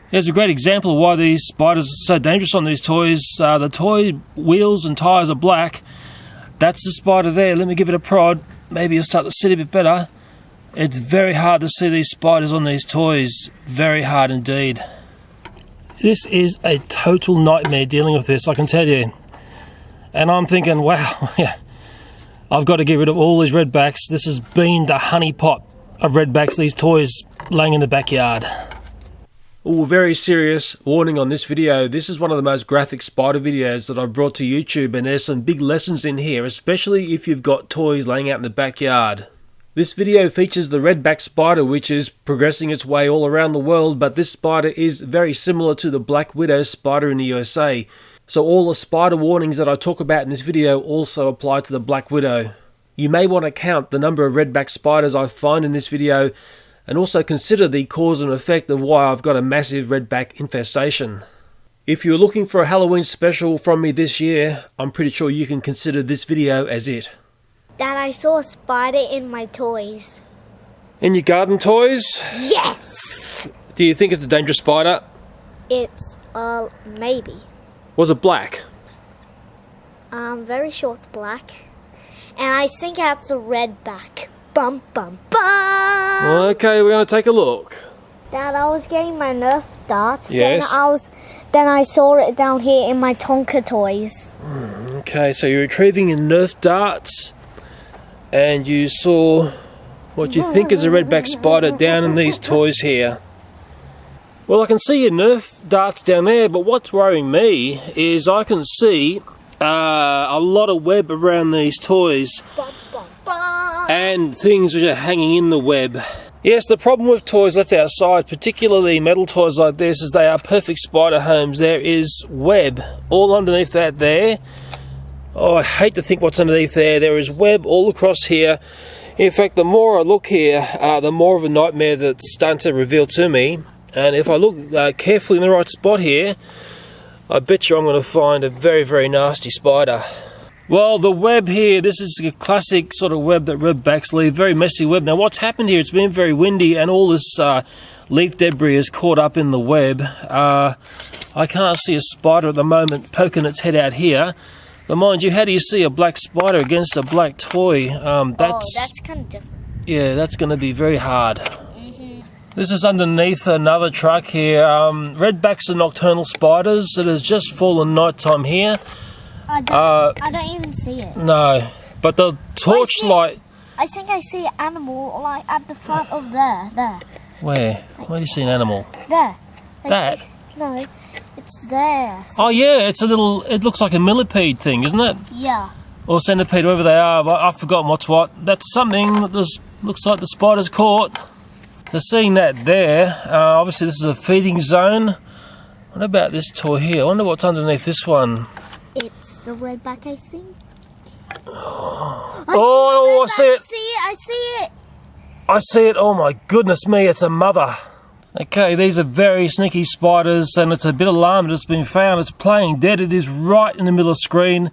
Here's a great example of why these spiders are so dangerous on these toys. The toy wheels and tyres are black. That's the spider there. Let me give it a prod. Maybe you'll start to see it a bit better. It's very hard to see these spiders on these toys. Very hard indeed. This is a total nightmare dealing with this, I can tell you. And I'm thinking, wow, yeah, I've got to get rid of all these redbacks. This has been the honeypot of redbacks, these toys laying in the backyard. Oh, very serious warning on this video. This is one of the most graphic spider videos that I've brought to YouTube, and there's some big lessons in here, especially if you've got toys laying out in the backyard. This video features the Redback Spider, which is progressing its way all around the world, but this spider is very similar to the Black Widow spider in the USA. So all the spider warnings that I talk about in this video also apply to the Black Widow. You may want to count the number of Redback spiders I find in this video, and also consider the cause and effect of why I've got a massive redback infestation. If you're looking for a Halloween special from me this year, I'm pretty sure you can consider this video as it. Dad, I saw a spider in my toys. In your garden toys? Yes! Do you think it's a dangerous spider? It's, maybe. Was it black? Very sure it's black. And I think that's a redback. Bum, bum, bum! Okay, we're going to take a look. Dad, I was getting my Nerf darts. Yes. Then I saw it down here in my Tonka toys. Okay, so you're retrieving your Nerf darts, and you saw what you think is a redback spider down in these toys here. Well, I can see your Nerf darts down there, but what's worrying me is I can see a lot of web around these toys. Bum, bum, bum. And things which are hanging in the web. Yes, the problem with toys left outside, particularly metal toys like this, is they are perfect spider homes. There is web all underneath that there. Oh, I hate to think what's underneath there. There is web all across here. In fact, the more I look here, the more of a nightmare that's starting to reveal to me. And if I look carefully in the right spot here, I bet you I'm going to find a very, very nasty spider. Well, the web here, this is a classic sort of web that redbacks leave, very messy web. Now what's happened here, it's been very windy and all this leaf debris is caught up in the web. I can't see a spider at the moment poking its head out here. But mind you, how do you see a black spider against a black toy? That's kind of different. Yeah, that's going to be very hard. This is underneath another truck here. Redbacks are nocturnal spiders. It has just fallen nighttime here. I don't even see it. No, but the torchlight... I think I see an animal like at the front of there. Where? Where do you see an animal? There. That? No, it's there. Oh yeah, it's a little... It looks like a millipede thing, isn't it? Yeah. Or centipede, whoever they are. I've forgotten what's what. That's something that looks like the spider's caught. So seeing that there, obviously this is a feeding zone. What about this toy here? I wonder what's underneath this one. It's the redback, I think. I see it. I see it. I see it. Oh my goodness me, it's a mother. Okay, these are very sneaky spiders, and it's a bit alarming. It's been found. It's playing dead. It is right in the middle of the screen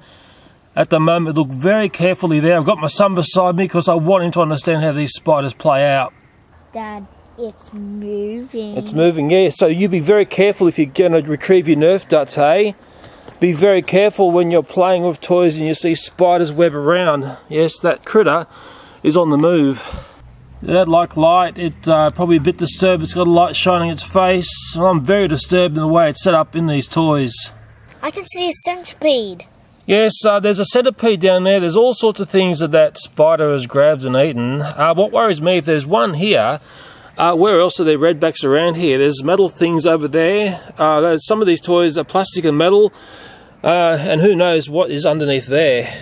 at the moment. Look very carefully there. I've got my son beside me because I want him to understand how these spiders play out. Dad, it's moving. It's moving, yeah. So you be very careful if you're going to retrieve your Nerf darts, hey? Be very careful when you're playing with toys and you see spiders web around. Yes, that critter is on the move. That like light, it's probably a bit disturbed. It's got a light shining its face. I'm very disturbed in the way it's set up in these toys. I can see a centipede. Yes, there's a centipede down there. There's all sorts of things that spider has grabbed and eaten. What worries me, if there's one here, where else are there redbacks around here? There's metal things over there. Some of these toys are plastic and metal, and who knows what is underneath there.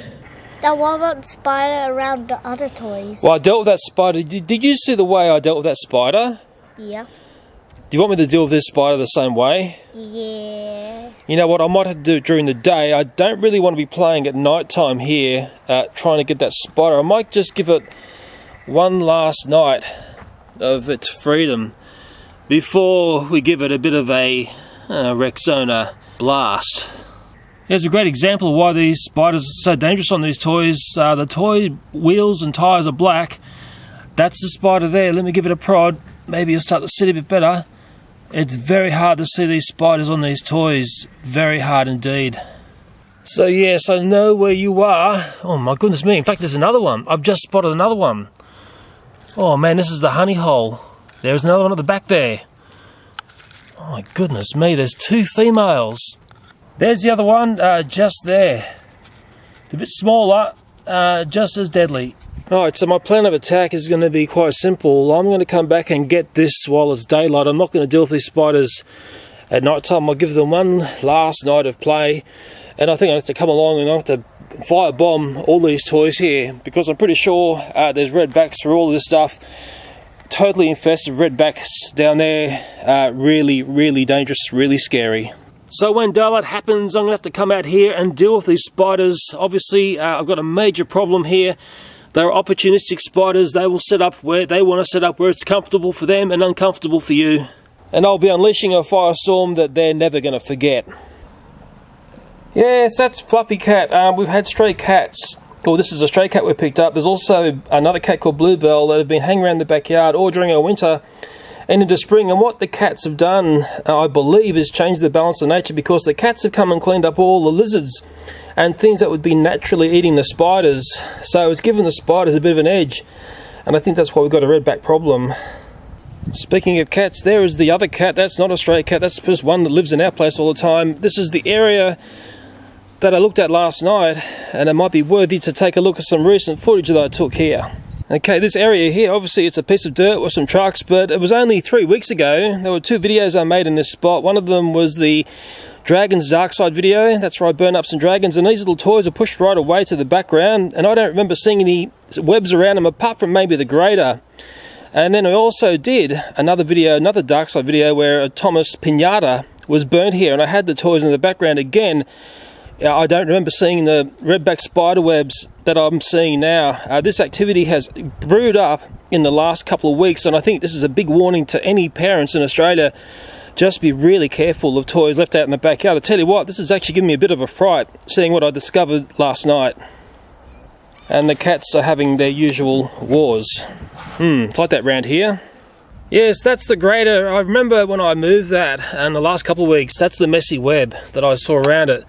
Now what about the spider around the other toys? Well, I dealt with that spider. Did you see the way I dealt with that spider? Yeah. Do you want me to deal with this spider the same way? Yeah. You know what, I might have to do it during the day. I don't really want to be playing at night time here, trying to get that spider. I might just give it one last night of its freedom before we give it a bit of a Rexona blast. Here's a great example of why these spiders are so dangerous on these toys. The toy wheels and tyres are black. That's the spider there. Let me give it a prod. Maybe you'll start to see it a bit better. It's very hard to see these spiders on these toys. Very hard indeed. So yes, I know where you are. Oh my goodness me, in fact there's another one. I've just spotted another one. Oh man, this is the honey hole. There's another one at the back there. Oh my goodness me, there's 2 females. There's the other one, just there. It's a bit smaller, just as deadly. Alright, so my plan of attack is going to be quite simple. I'm going to come back and get this while it's daylight. I'm not going to deal with these spiders at night time. I'll give them one last night of play. And I think I have to come along and I have to firebomb all these toys here. Because I'm pretty sure there's redbacks through all this stuff. Totally infested redbacks down there. Really, really dangerous, really scary. So when daylight happens, I'm going to have to come out here and deal with these spiders. Obviously, I've got a major problem here. They're opportunistic spiders. They will set up where they want to set up, where it's comfortable for them and uncomfortable for you. And I'll be unleashing a firestorm that they're never going to forget. Yes, that's Fluffy Cat. We've had stray cats. Well, this is a stray cat we picked up. There's also another cat called Bluebell that have been hanging around the backyard all during our winter and into spring. And what the cats have done, I believe, is change the balance of nature, because the cats have come and cleaned up all the lizards and things that would be naturally eating the spiders. So it's given the spiders a bit of an edge, and I think that's why we've got a redback problem. Speaking of cats, there is the other cat. That's not a stray cat, that's the first one that lives in our place all the time. This is the area that I looked at last night, and it might be worthy to take a look at some recent footage that I took here. Okay, this area here, obviously it's a piece of dirt with some trucks, but it was only 3 weeks ago. There were 2 videos I made in this spot. One of them was the Dragon's Dark Side video. That's where I burn up some dragons, and these little toys are pushed right away to the background, and I don't remember seeing any webs around them apart from maybe the grater. And then I also did another video, another Dark Side video, where a Thomas Pinata was burnt here, and I had the toys in the background again. I don't remember seeing the redback spider webs that I'm seeing now. This activity has brewed up in the last couple of weeks, and I think this is a big warning to any parents in Australia. Just be really careful of toys left out in the backyard. I tell you what, this is actually giving me a bit of a fright, seeing what I discovered last night. And the cats are having their usual wars. It's like that round here. Yes, that's the grater. I remember when I moved that in the last couple of weeks, that's the messy web that I saw around it.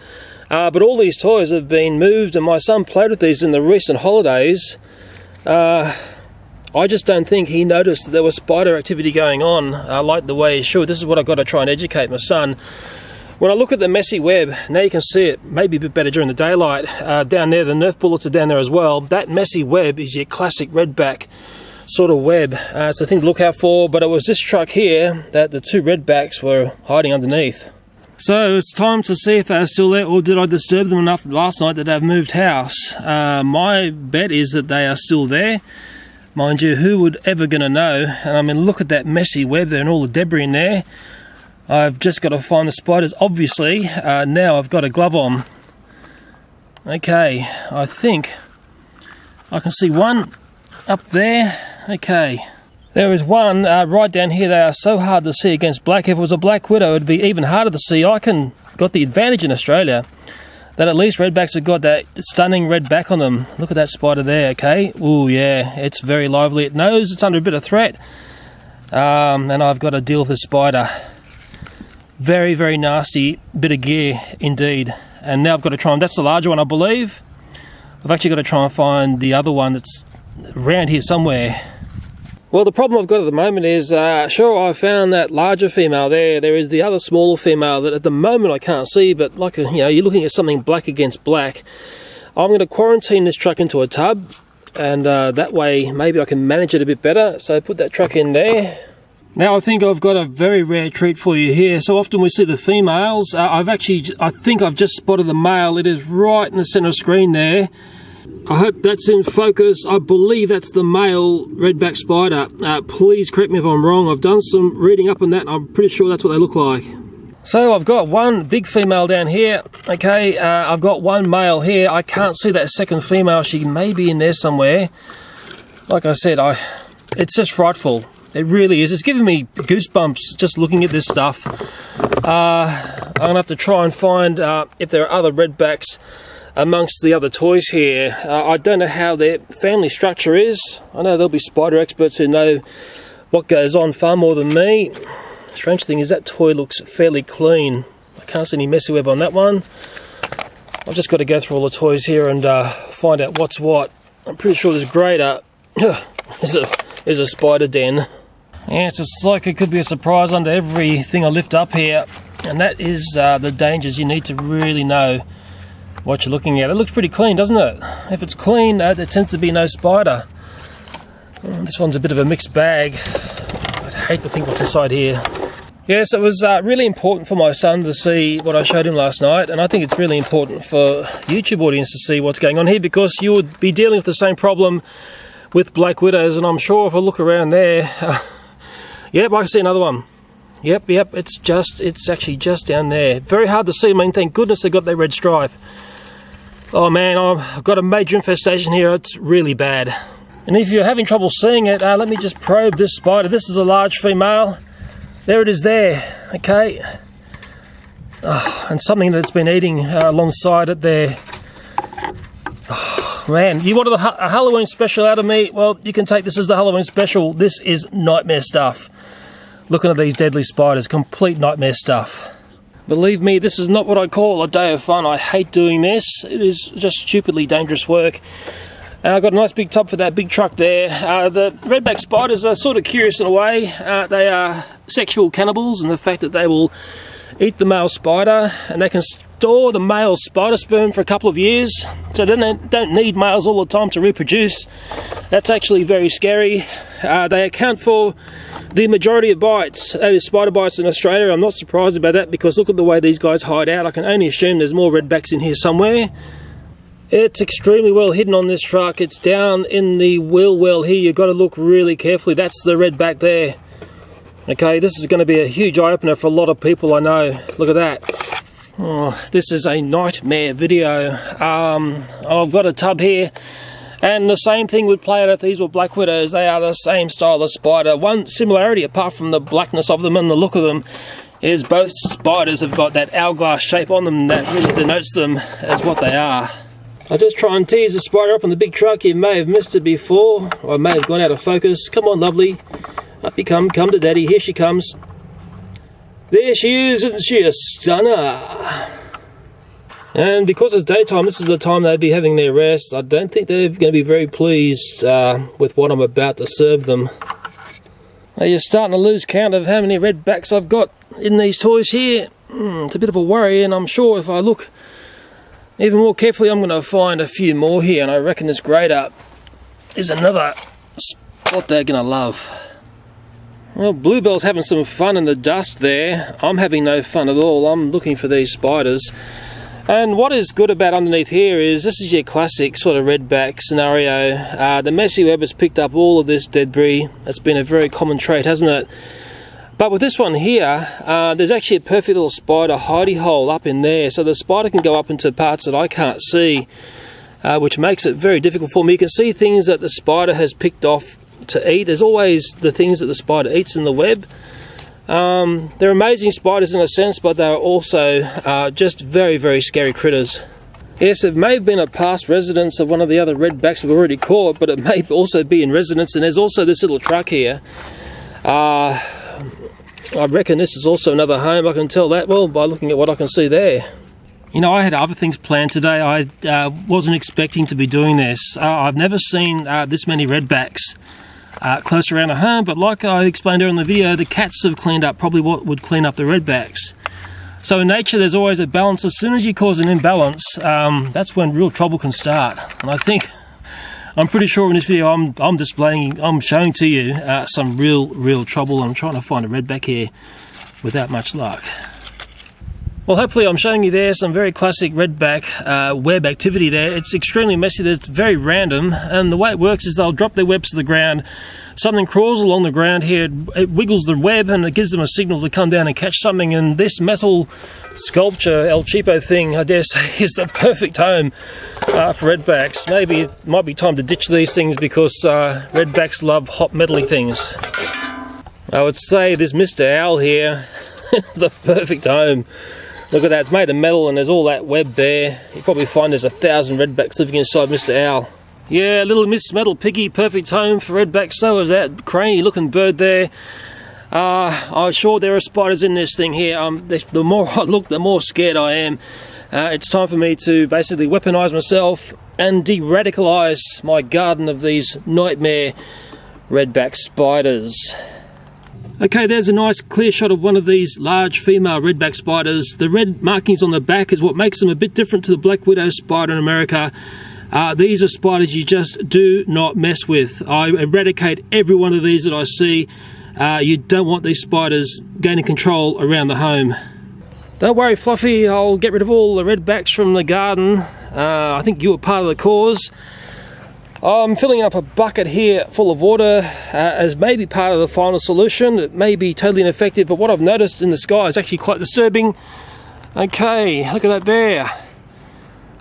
But all these toys have been moved, and my son played with these in the recent holidays. I just don't think he noticed that there was spider activity going on like the way he should. This is what I've got to try and educate my son. When I look at the messy web, now you can see it maybe a bit better during the daylight. Down there, the Nerf bullets are down there as well. That messy web is your classic redback sort of web. It's a thing to look out for, but it was this truck here that the 2 redbacks were hiding underneath. So it's time to see if they're still there, or did I disturb them enough last night that they've moved house. My bet is that they are still there. Mind you, who would ever gonna know? And I mean, look at that messy web there and all the debris in there. I've just got to find the spiders, obviously. Now I've got a glove on. Okay, I think I can see one up there. Okay. There is one right down here. They are so hard to see against black. If it was a black widow, it would be even harder to see. I got the advantage in Australia that at least redbacks have got that stunning red back on them. Look at that spider there, okay? Ooh, yeah, it's very lively. It knows it's under a bit of threat. And I've got to deal with the spider. Very, very nasty bit of gear indeed. And now I've got to try and, that's the larger one, I believe. I've actually got to try and find the other one that's around here somewhere. Well, the problem I've got at the moment is, sure, I found that larger female there. There is the other smaller female that at the moment I can't see, but like, you're looking at something black against black. I'm going to quarantine this truck into a tub, and that way maybe I can manage it a bit better. So put that truck in there. Now I think I've got a very rare treat for you here. So often we see the females. I think I've just spotted the male. It is right in the center screen there. I hope that's in focus. I believe that's the male redback spider. Please correct me if I'm wrong. I've done some reading up on that, and I'm pretty sure that's what they look like. So I've got one big female down here. Okay, I've got one male here. I can't see that second female. She may be in there somewhere. Like I said, it's just frightful. It really is. It's giving me goosebumps just looking at this stuff. I'm going to have to try and find if there are other redbacks amongst the other toys here. I don't know how their family structure is. I know there'll be spider experts who know what goes on far more than me. Strange thing is that toy looks fairly clean. I can't see any messy web on that one. I've just got to go through all the toys here and find out what's what. I'm pretty sure this grater is a spider den. Yeah, it's just like it could be a surprise under everything I lift up here. And that is the dangers. You need to really know what you're looking at. It looks pretty clean, doesn't it? If it's clean, there tends to be no spider. This one's a bit of a mixed bag. I'd hate to think what's inside here. Yes, it was really important for my son to see what I showed him last night, and I think it's really important for YouTube audience to see what's going on here, because you would be dealing with the same problem with black widows, and I'm sure if I look around there, yep, I can see another one. Yep, it's actually just down there. Very hard to see. I mean, thank goodness they got that red stripe. Oh man, I've got a major infestation here. It's really bad. And if you're having trouble seeing it, let me just probe this spider. This is a large female. There it is there, okay. Oh, and something that's been eating alongside it there. Oh, man, you wanted a Halloween special out of me? Well, you can take this as the Halloween special. This is nightmare stuff. Looking at these deadly spiders, complete nightmare stuff. Believe me, this is not what I call a day of fun. I hate doing this. It is just stupidly dangerous work. I've got a nice big tub for that big truck there. The redback spiders are sort of curious in a way. They are sexual cannibals in the fact that they will eat the male spider, and they can store the male spider sperm for a couple of years, so they don't need males all the time to reproduce. That's actually very scary. They account for the majority of bites, that is spider bites in Australia. I'm not surprised about that, because look at the way these guys hide out. I can only assume there's more redbacks in here somewhere. It's extremely well hidden on this truck. It's down in the wheel well here. You've got to look really carefully. That's the redback there. Okay, this is going to be a huge eye-opener for a lot of people, I know. Look at that. Oh, this is a nightmare video. I've got a tub here, and the same thing would play out if these were black widows. They are the same style of spider. One similarity, apart from the blackness of them and the look of them, is both spiders have got that hourglass shape on them that really denotes them as what they are. I'll just try and tease the spider up on the big truck. You may have missed it before, or I may have gone out of focus. Come on, lovely. Up you come to daddy. Here she comes. There she is, isn't she a stunner? And because it's daytime, this is the time they'd be having their rest. I don't think they're going to be very pleased with what I'm about to serve them. Now you're starting to lose count of how many redbacks I've got in these toys here. It's a bit of a worry, and I'm sure if I look even more carefully, I'm going to find a few more here, and I reckon this grater is another spot they're going to love. Well, Bluebell's having some fun in the dust there. I'm having no fun at all. I'm looking for these spiders. And what is good about underneath here is this is your classic sort of redback scenario. The messy web has picked up all of this debris. That's been a very common trait, hasn't it? But with this one here, there's actually a perfect little spider hidey hole up in there, so the spider can go up into parts that I can't see, which makes it very difficult for me. You can see things that the spider has picked off to eat. There's always the things that the spider eats in the web. They're amazing spiders in a sense, but they're also just very, very scary critters. Yes, it may have been a past residence of one of the other redbacks we've already caught, but it may also be in residence, and there's also this little truck here. I reckon this is also another home. I can tell that, well, by looking at what I can see there. You know, I had other things planned today. I wasn't expecting to be doing this. I've never seen this many redbacks close around a home, but like I explained earlier in the video, the cats have cleaned up probably what would clean up the redbacks. So in nature, there's always a balance. As soon as you cause an imbalance, that's when real trouble can start. And I think, I'm pretty sure in this video I'm showing to you some real trouble. I'm trying to find a redback here without much luck. Well, hopefully I'm showing you there some very classic redback web activity there. It's extremely messy, it's very random, and the way it works is they'll drop their webs to the ground. Something crawls along the ground here, it wiggles the web, and it gives them a signal to come down and catch something. And this metal sculpture, El Cheapo thing, I dare say, is the perfect home for redbacks. Maybe it might be time to ditch these things, because redbacks love hot metally things. I would say this Mr. Owl here is the perfect home. Look at that, it's made of metal and there's all that web there. You probably find there's 1,000 redbacks living inside Mr. Owl. Yeah, little Miss Metal Piggy, perfect home for redbacks. So is that craney looking bird there. I'm sure there are spiders in this thing here. The more I look, the more scared I am. It's time for me to basically weaponize myself and de-radicalize my garden of these nightmare redback spiders. Okay, there's a nice clear shot of one of these large female redback spiders. The red markings on the back is what makes them a bit different to the black widow spider in America. These are spiders you just do not mess with. I eradicate every one of these that I see. You don't want these spiders gaining control around the home. Don't worry, Fluffy, I'll get rid of all the redbacks from the garden. I think you were part of the cause. I'm filling up a bucket here full of water as maybe part of the final solution. It may be totally ineffective, but what I've noticed in the sky is actually quite disturbing. Okay, look at that there.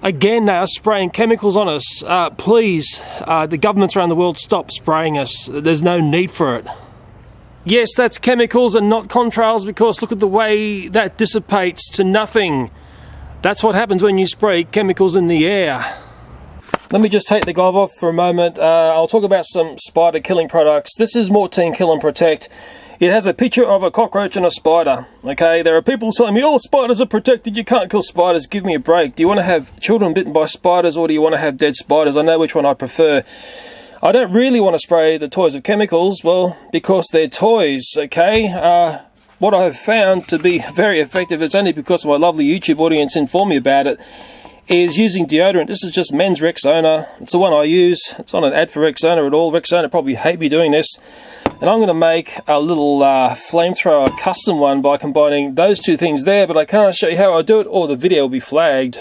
Again, they are spraying chemicals on us. Please, the governments around the world, stop spraying us. There's no need for it. Yes, that's chemicals and not contrails, because look at the way that dissipates to nothing. That's what happens when you spray chemicals in the air. Let me just take the glove off for a moment. I'll talk about some spider killing products. This is Mortein Kill and Protect. It has a picture of a cockroach and a spider. Okay, there are people telling me, oh, spiders are protected, you can't kill spiders. Give me a break. Do you want to have children bitten by spiders, or do you want to have dead spiders? I know which one I prefer. I don't really want to spray the toys with chemicals, well, because they're toys, okay? What I have found to be very effective, it's only because my lovely YouTube audience informed me about it, is using deodorant. This is just men's Rexona. It's the one I use. It's not an ad for Rexona at all. Rexona probably hate me doing this. And I'm going to make a little flamethrower custom one by combining those two things there, but I can't show you how I do it or the video will be flagged.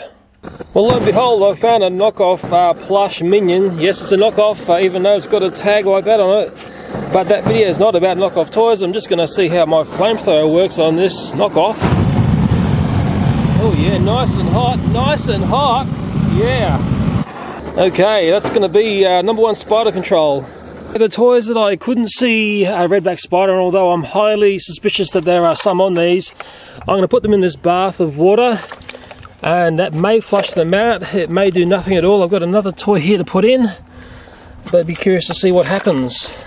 Well, lo and behold, I found a knockoff plush minion. Yes, it's a knockoff, even though it's got a tag like that on it. But that video is not about knockoff toys. I'm just going to see how my flamethrower works on this knockoff. Oh yeah, nice and hot, yeah. Okay, that's going to be number one spider control. The toys that I couldn't see a redback spider, and although I'm highly suspicious that there are some on these, I'm going to put them in this bath of water. And that may flush them out, it may do nothing at all. I've got another toy here to put in, but be curious to see what happens.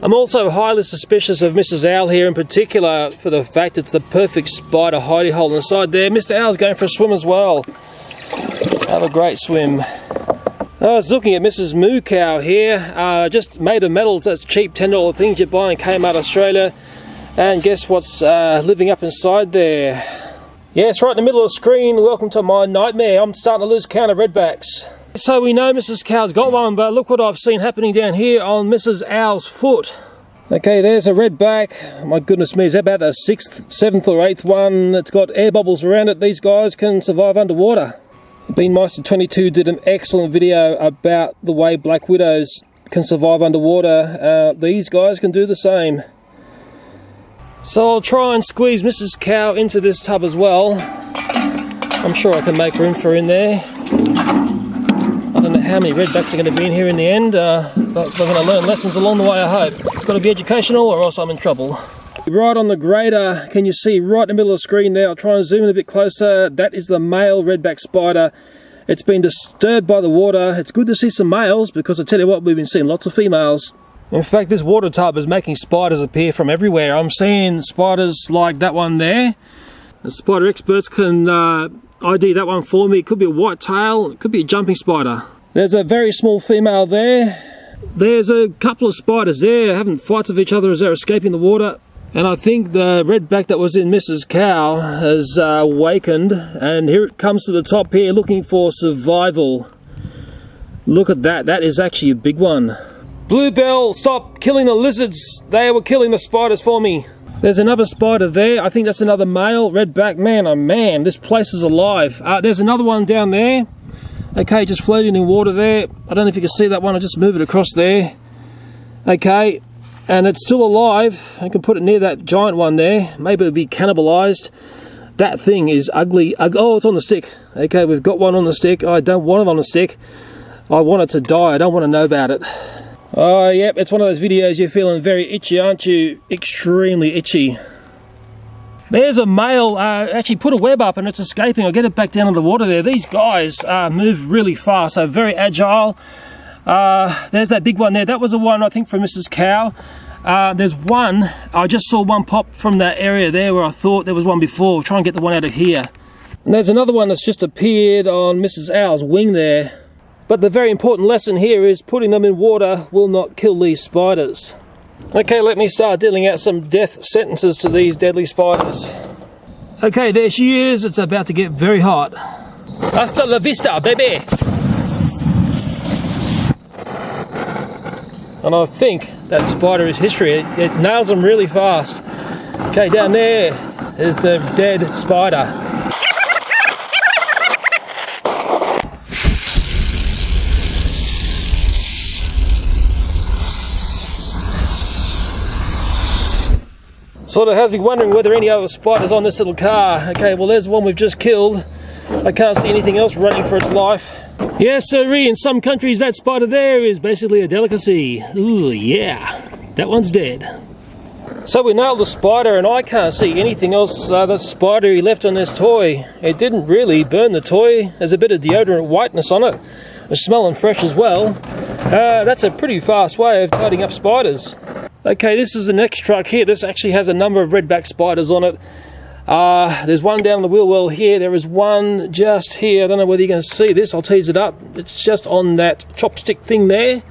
I'm also highly suspicious of Mrs. Owl here in particular for the fact it's the perfect spider hidey hole inside there. Mr. Owl's going for a swim as well. Have a great swim. I was looking at Mrs. Moo Cow here, just made of metals. That's cheap $10 things you buy in Kmart Australia. And guess what's living up inside there? Yes, right in the middle of the screen, welcome to my nightmare. I'm starting to lose count of redbacks. So we know Mrs. Cow's got one, but look what I've seen happening down here on Mrs. Owl's foot. Okay, there's a redback. My goodness me, is that about the 6th, 7th or 8th one? It's got air bubbles around it. These guys can survive underwater. BeanMeister22 did an excellent video about the way black widows can survive underwater. These guys can do the same. So I'll try and squeeze Mrs. Cow into this tub as well. I'm sure I can make room for her in there. I don't know how many redbacks are going to be in here in the end, but I'm going to learn lessons along the way, I hope. It's got to be educational or else I'm in trouble. Right on the grader, can you see right in the middle of the screen there? I'll try and zoom in a bit closer. That is the male redback spider. It's been disturbed by the water. It's good to see some males, because I tell you what, we've been seeing lots of females. In fact, this water tub is making spiders appear from everywhere. I'm seeing spiders like that one there. The spider experts can ID that one for me. It could be a white tail, it could be a jumping spider. There's a very small female there. There's a couple of spiders there having fights with each other as they're escaping the water. And I think the redback that was in Mrs. Cow has awakened, and here it comes to the top here looking for survival. Look at that, that is actually a big one. Bluebell, stop killing the lizards. They were killing the spiders for me. There's another spider there. I think that's another male redback. Man, oh man, this place is alive. There's another one down there. Okay, just floating in water there. I don't know if you can see that one. I'll just move it across there. Okay, and it's still alive. I can put it near that giant one there. Maybe it'll be cannibalized. That thing is ugly. Oh, it's on the stick. Okay, we've got one on the stick. I don't want it on the stick. I want it to die. I don't want to know about it. Oh, yep, it's one of those videos you're feeling very itchy, aren't you? Extremely itchy. There's a male, actually put a web up and it's escaping. I'll get it back down in the water there. These guys move really fast, so very agile. There's that big one there. That was the one, I think, from Mrs. Cow. There's one, I just saw one pop from that area there where I thought there was one before. We'll try and get the one out of here. And there's another one that's just appeared on Mrs. Owl's wing there. But the very important lesson here is putting them in water will not kill these spiders. Okay, let me start dealing out some death sentences to these deadly spiders. Okay, there she is. It's about to get very hot. Hasta la vista, baby! And I think that spider is history. It nails them really fast. Okay, down there is the dead spider. Sort of has me wondering whether any other spiders on this little car. Okay, well there's the one we've just killed. I can't see anything else running for its life. Yes, sirree, in some countries that spider there is basically a delicacy. Ooh, yeah, that one's dead. So we nailed the spider and I can't see anything else that's spidery left on this toy. It didn't really burn the toy. There's a bit of deodorant whiteness on it. It's smelling fresh as well. That's a pretty fast way of tidying up spiders. Okay, this is the next truck here. This actually has a number of redback spiders on it. There's one down the wheel well here. There is one just here. I don't know whether you're going to see this. I'll tease it up. It's just on that chopstick thing there.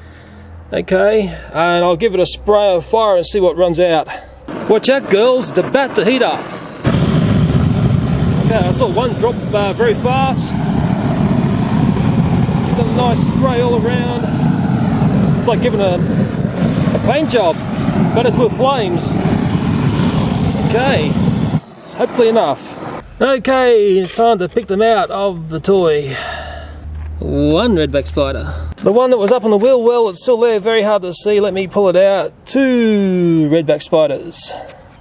Okay, and I'll give it a spray of fire and see what runs out. Watch out, girls. It's about to heat up. Okay, I saw one drop very fast. Give it a nice spray all around. It's like giving a paint job, but it's with flames. Okay, hopefully enough. Okay, it's time to pick them out of the toy. One redback spider. The one that was up on the wheel well, it's still there, very hard to see. Let me pull it out. Two redback spiders.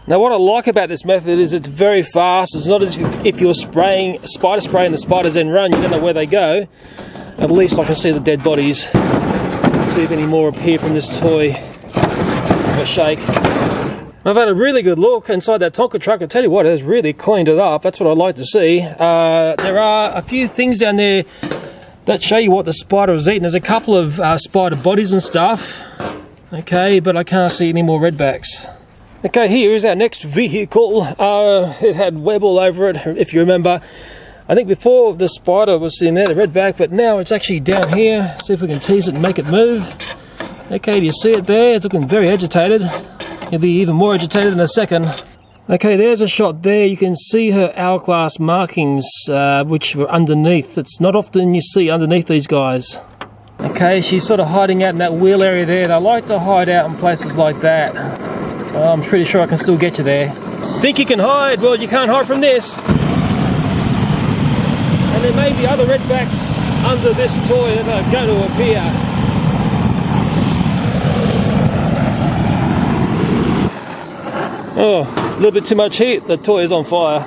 Now what I like about this method is it's very fast. It's not as if you're spraying spider spray and the spiders then run, you don't know where they go. At least I can see the dead bodies. See if any more appear from this toy. Have a shake. I've had a really good look inside that Tonka truck. I tell you what, it has really cleaned it up. That's what I'd like to see. There are a few things down there that show you what the spider was eating. There's a couple of spider bodies and stuff. Okay, but I can't see any more redbacks. Okay, here is our next vehicle. It had web all over it, if you remember. I think before the spider was in there, the redback, but now it's actually down here. See if we can tease it and make it move. Okay, do you see it there? It's looking very agitated. It'll be even more agitated in a second. Okay, there's a shot there. You can see her hourglass markings, which were underneath. It's not often you see underneath these guys. Okay, she's sort of hiding out in that wheel area there. They like to hide out in places like that. I'm pretty sure I can still get you there. Think you can hide? Well, you can't hide from this. And there may be other redbacks under this toy that are going to appear. Oh, a little bit too much heat. The toy is on fire.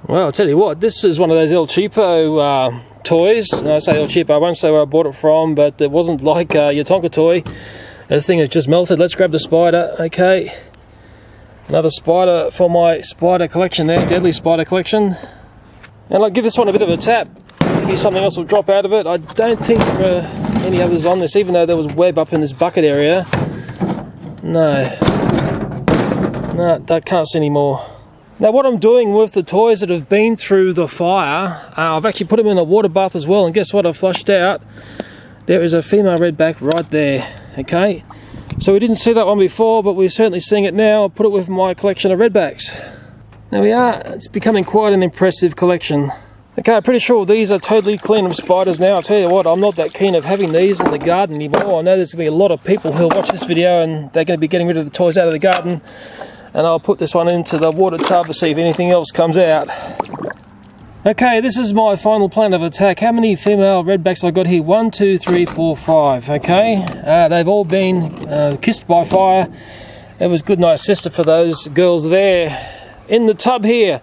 Well, I'll tell you what, this is one of those El Cheapo toys. And I say El Cheapo, I won't say where I bought it from, but it wasn't like your Tonka toy. The thing has just melted. Let's grab the spider. Okay. Another spider for my spider collection there, deadly spider collection. And I'll give this one a bit of a tap. Maybe something else will drop out of it. I don't think there are any others on this, even though there was web up in this bucket area. No, I can't see any more. Now what I'm doing with the toys that have been through the fire, I've actually put them in a water bath as well, and guess what, I flushed out. There is a female redback right there, okay? So we didn't see that one before, but we're certainly seeing it now. I'll put it with my collection of redbacks. There we are, it's becoming quite an impressive collection. Okay, I'm pretty sure these are totally clean of spiders now. I'll tell you what, I'm not that keen of having these in the garden anymore. I know there's going to be a lot of people who'll watch this video and they're going to be getting rid of the toys out of the garden. And I'll put this one into the water tub to see if anything else comes out. Okay, this is my final plan of attack. How many female redbacks have I got here? 1, 2, 3, 4, 5. Okay, they've all been kissed by fire. It was good night sister for those girls there. In the tub here,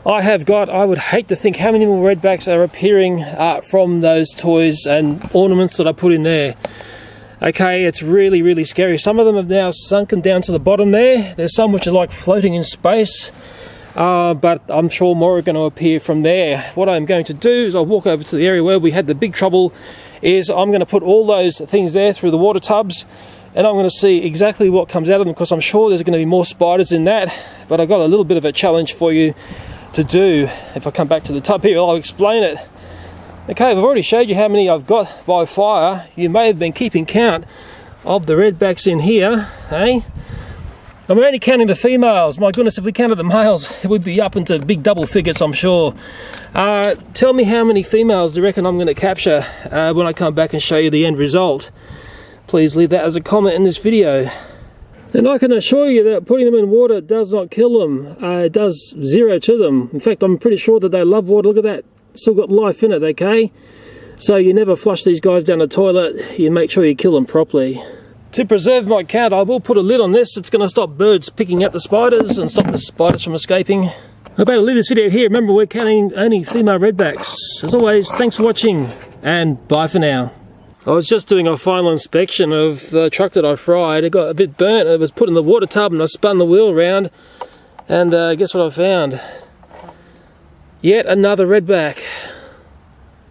I would hate to think how many more redbacks are appearing from those toys and ornaments that I put in there. Okay, it's really, really scary. Some of them have now sunken down to the bottom there. There's some which are like floating in space. But I'm sure more are going to appear from there. What I'm going to do is I'll walk over to the area where we had the big trouble. I'm going to put all those things there through the water tubs, and I'm going to see exactly what comes out of them, because I'm sure there's going to be more spiders in that. But I've got a little bit of a challenge for you to do. If I come back to the top here, I'll explain it. Okay, I've already showed you how many I've got by fire. You may have been keeping count of the redbacks in here, eh? I'm only counting the females. My goodness, if we counted the males, it would be up into big double figures, I'm sure. Tell me how many females do you reckon I'm going to capture when I come back and show you the end result. Please leave that as a comment in this video. And I can assure you that putting them in water does not kill them. It does zero to them. In fact, I'm pretty sure that they love water. Look at that. Still got life in it, okay? So you never flush these guys down the toilet. You make sure you kill them properly. To preserve my count, I will put a lid on this. It's going to stop birds picking up the spiders and stop the spiders from escaping. I better leave this video here. Remember, we're counting only female redbacks. As always, thanks for watching, and bye for now. I was just doing a final inspection of the truck that I fried. It got a bit burnt. It was put in the water tub and I spun the wheel around. And guess what I found? Yet another redback.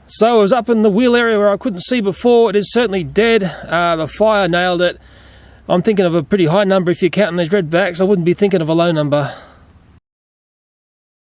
So I was up in the wheel area where I couldn't see before. It is certainly dead. The fire nailed it. I'm thinking of a pretty high number if you're counting these redbacks. I wouldn't be thinking of a low number.